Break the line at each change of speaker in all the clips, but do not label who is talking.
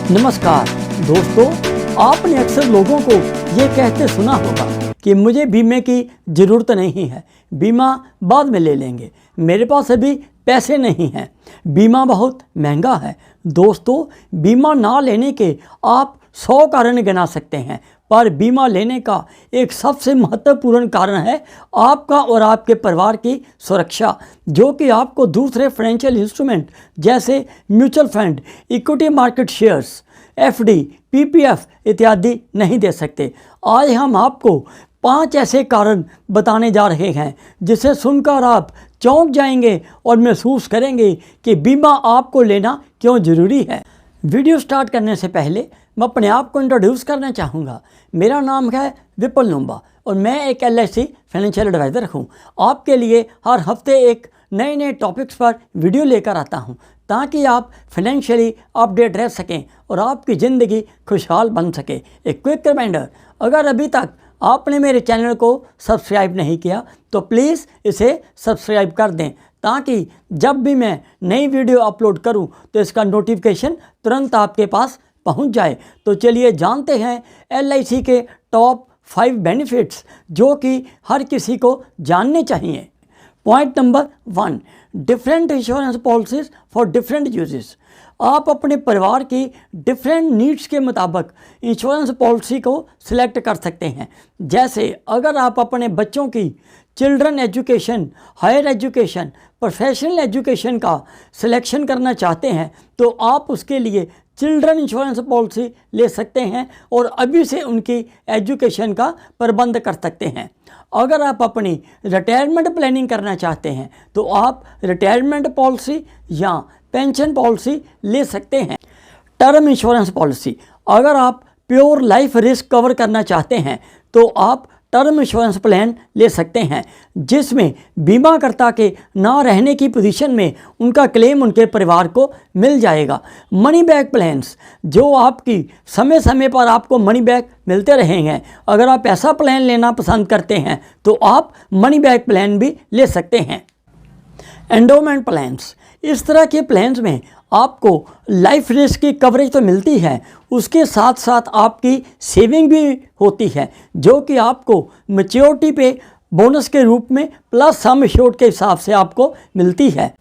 नमस्कार दोस्तों, आपने अक्सर लोगों को ये कहते सुना होगा कि मुझे बीमे की ज़रूरत नहीं है, बीमा बाद में ले लेंगे, मेरे पास अभी पैसे नहीं हैं, बीमा बहुत महंगा है। दोस्तों, बीमा ना लेने के आप 100 कारण गिना सकते हैं, पर बीमा लेने का एक सबसे महत्वपूर्ण कारण है आपका और आपके परिवार की सुरक्षा, जो कि आपको दूसरे फाइनेंशियल इंस्ट्रूमेंट जैसे mutual fund, equity market shares, FD, PPF इत्यादि नहीं दे सकते। आज हम आपको 5 ऐसे कारण बताने जा रहे हैं जिसे सुनकर आप चौंक जाएंगे और महसूस करेंगे कि बीमा आपको लेना क्यों ज़रूरी है। वीडियो स्टार्ट करने से पहले मैं अपने आप को इंट्रोड्यूस करना चाहूँगा। मेरा नाम है विपुल लुम्बा और मैं एक LIC फाइनेंशियल एडवाइज़र हूँ। आपके लिए हर हफ्ते एक नए टॉपिक्स पर वीडियो लेकर आता हूँ ताकि आप फाइनेंशियली अपडेट रह सकें और आपकी ज़िंदगी खुशहाल बन सके। एक क्विक रिमाइंडर, अगर अभी तक आपने मेरे चैनल को सब्सक्राइब नहीं किया तो प्लीज़ इसे सब्सक्राइब कर दें ताकि जब भी मैं नई वीडियो अपलोड करूं तो इसका नोटिफिकेशन तुरंत आपके पास पहुंच जाए। तो चलिए जानते हैं LIC के टॉप 5 बेनिफिट्स जो कि हर किसी को जानने चाहिए। Point number 1, different insurance policies for different uses. आप अपने परिवार की डिफरेंट नीड्स के मुताबिक इंश्योरेंस पॉलिसी को सिलेक्ट कर सकते हैं। जैसे अगर आप अपने बच्चों की children education, higher education, professional education का सिलेक्शन करना चाहते हैं तो आप उसके लिए चिल्ड्रन इंश्योरेंस पॉलिसी ले सकते हैं और अभी से उनकी एजुकेशन का प्रबंध कर सकते हैं। अगर आप अपनी रिटायरमेंट प्लानिंग करना चाहते हैं तो आप रिटायरमेंट पॉलिसी या पेंशन पॉलिसी ले सकते हैं। टर्म इंश्योरेंस पॉलिसी, अगर आप प्योर लाइफ रिस्क कवर करना चाहते हैं तो आप टर्म इंश्योरेंस प्लान ले सकते हैं जिसमें बीमाकर्ता के ना रहने की पोजीशन में उनका क्लेम उनके परिवार को मिल जाएगा। मनी बैक प्लान्स, जो आपकी समय समय पर आपको मनी बैक मिलते रहेंगे। अगर आप ऐसा प्लान लेना पसंद करते हैं तो आप मनी बैक प्लान भी ले सकते हैं। एंडोमेंट प्लान्स, इस तरह के प्लान्स में आपको लाइफ रिस्क की कवरेज तो मिलती है, उसके साथ साथ आपकी सेविंग भी होती है जो कि आपको मैच्योरिटी पे बोनस के रूप में प्लस सम एश्योर्ड के हिसाब से आपको मिलती है।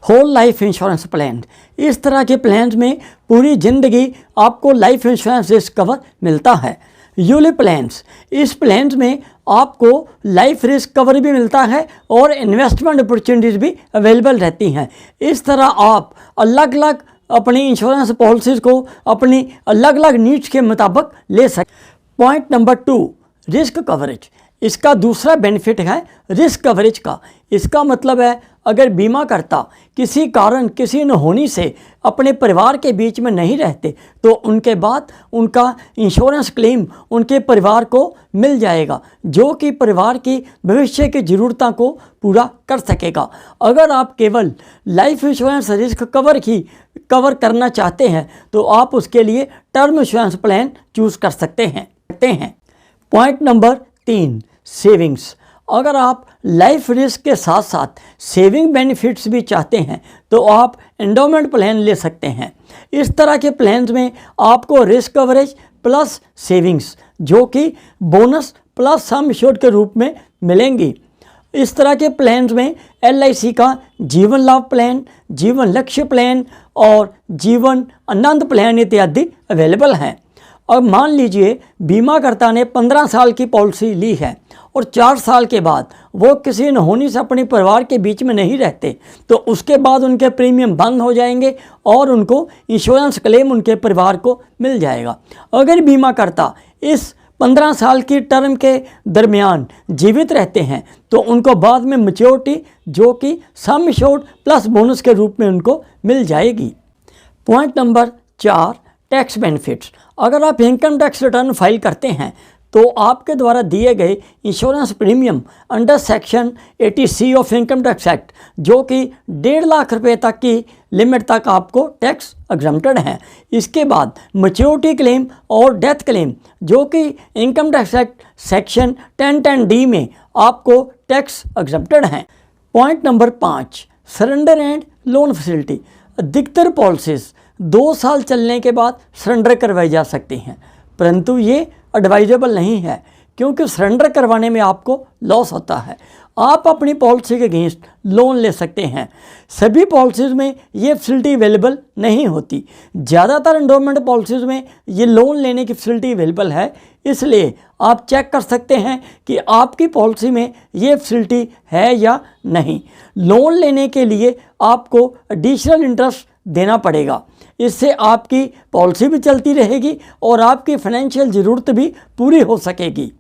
होल लाइफ इंश्योरेंस प्लान, इस तरह के प्लान्स में पूरी ज़िंदगी आपको लाइफ इंश्योरेंस रिस्क कवर मिलता है। यूलिप प्लान्स, इस प्लान्स में आपको लाइफ रिस्क कवर भी मिलता है और इन्वेस्टमेंट अपॉर्चुनिटीज़ भी अवेलेबल रहती हैं। इस तरह आप अलग अलग अपनी इंश्योरेंस पॉलिसीज़ को अपनी अलग अलग नीड्स के मुताबिक ले सकते। Point number 2, risk coverage. इसका दूसरा बेनिफिट है रिस्क कवरेज का। इसका मतलब है अगर बीमा करता किसी कारण, किसी अनहोनी से अपने परिवार के बीच में नहीं रहते तो उनके बाद उनका इंश्योरेंस क्लेम उनके परिवार को मिल जाएगा जो कि परिवार की भविष्य की ज़रूरतों को पूरा कर सकेगा। अगर आप केवल लाइफ इंश्योरेंस रिस्क कवर करना चाहते हैं तो आप उसके लिए टर्म इंश्योरेंस प्लान चूज़ कर सकते हैं। Point number 3, savings. अगर आप लाइफ रिस्क के साथ साथ सेविंग बेनिफिट्स भी चाहते हैं तो आप एंडोमेंट प्लान ले सकते हैं। इस तरह के प्लान्स में आपको रिस्क कवरेज प्लस सेविंग्स जो कि बोनस प्लस सम एश्योर्ड के रूप में मिलेंगी। इस तरह के प्लान्स में LIC का जीवन लाभ प्लान, जीवन लक्ष्य प्लान और जीवन आनंद प्लान इत्यादि अवेलेबल हैं। अब मान लीजिए बीमाकर्ता ने 15 साल की पॉलिसी ली है और 4 साल के बाद वो किसी अनहोनी से अपने परिवार के बीच में नहीं रहते तो उसके बाद उनके प्रीमियम बंद हो जाएंगे और उनको इंश्योरेंस क्लेम उनके परिवार को मिल जाएगा। अगर बीमाकर्ता इस 15 साल की टर्म के दरमियान जीवित रहते हैं तो उनको बाद में मैच्योरिटी जो कि सम एश्योर्ड प्लस बोनस के रूप में उनको मिल जाएगी। Point number 4, tax benefits. अगर आप इनकम टैक्स रिटर्न फाइल करते हैं तो आपके द्वारा दिए गए insurance premium under section 80C of income tax act जो कि 1.5 लाख रुपए तक की लिमिट तक आपको टैक्स एग्जम्प्टेड हैं। इसके बाद मैच्योरिटी क्लेम और डेथ क्लेम जो कि income tax act section 1010D में आपको टैक्स एग्जम्प्टेड हैं। Point number 5, surrender and loan facility. अधिकतर पॉलिसीज़ 2 साल चलने के बाद सरेंडर करवाई जा सकती हैं, परंतु ये एडवाइजेबल नहीं है क्योंकि सरेंडर करवाने में आपको लॉस होता है। आप अपनी पॉलिसी के अगेंस्ट लोन ले सकते हैं। सभी पॉलिसीज़ में ये फैसिलिटी अवेलेबल नहीं होती। ज़्यादातर एंडोमेंट पॉलिसीज़ में ये लोन लेने की फैसिलिटी अवेलेबल है, इसलिए आप चेक कर सकते हैं कि आपकी पॉलिसी में ये फैसिलिटी है या नहीं। लोन लेने के लिए आपको एडिशनल इंटरेस्ट देना पड़ेगा। इससे आपकी पॉलिसी भी चलती रहेगी और आपकी फाइनेंशियल ज़रूरत भी पूरी हो सकेगी।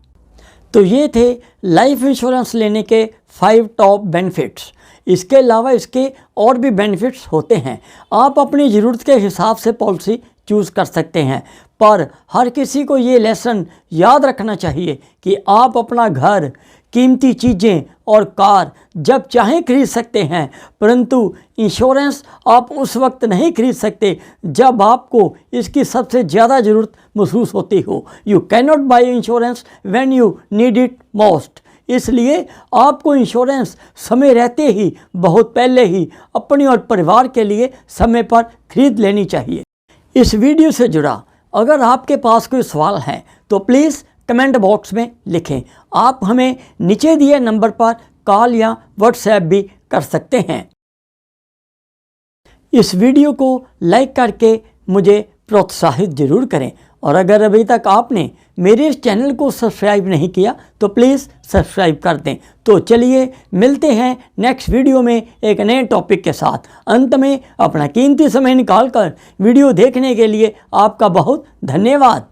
तो ये थे लाइफ इंश्योरेंस लेने के 5 टॉप बेनिफिट्स। इसके अलावा इसके और भी बेनिफिट्स होते हैं। आप अपनी ज़रूरत के हिसाब से पॉलिसी चूज़ कर सकते हैं, पर हर किसी को ये लेसन याद रखना चाहिए कि आप अपना घर, कीमती चीज़ें और कार जब चाहें खरीद सकते हैं, परंतु इंश्योरेंस आप उस वक्त नहीं खरीद सकते जब आपको इसकी सबसे ज़्यादा ज़रूरत महसूस होती हो। You can not by insurance when you need it most. इसलिए आपको इंश्योरेंस समय रहते ही, बहुत पहले ही अपनी और परिवार के लिए समय पर खरीद लेनी चाहिए। इस वीडियो से जुड़ा अगर आपके पास कोई सवाल है तो प्लीज़ कमेंट बॉक्स में लिखें। आप हमें नीचे दिए नंबर पर कॉल या व्हाट्सएप भी कर सकते हैं। इस वीडियो को लाइक करके मुझे प्रोत्साहित ज़रूर करें, और अगर अभी तक आपने मेरे इस चैनल को सब्सक्राइब नहीं किया तो प्लीज़ सब्सक्राइब कर दें। तो चलिए मिलते हैं नेक्स्ट वीडियो में एक नए टॉपिक के साथ। अंत में अपना कीमती समय निकालकर वीडियो देखने के लिए आपका बहुत धन्यवाद।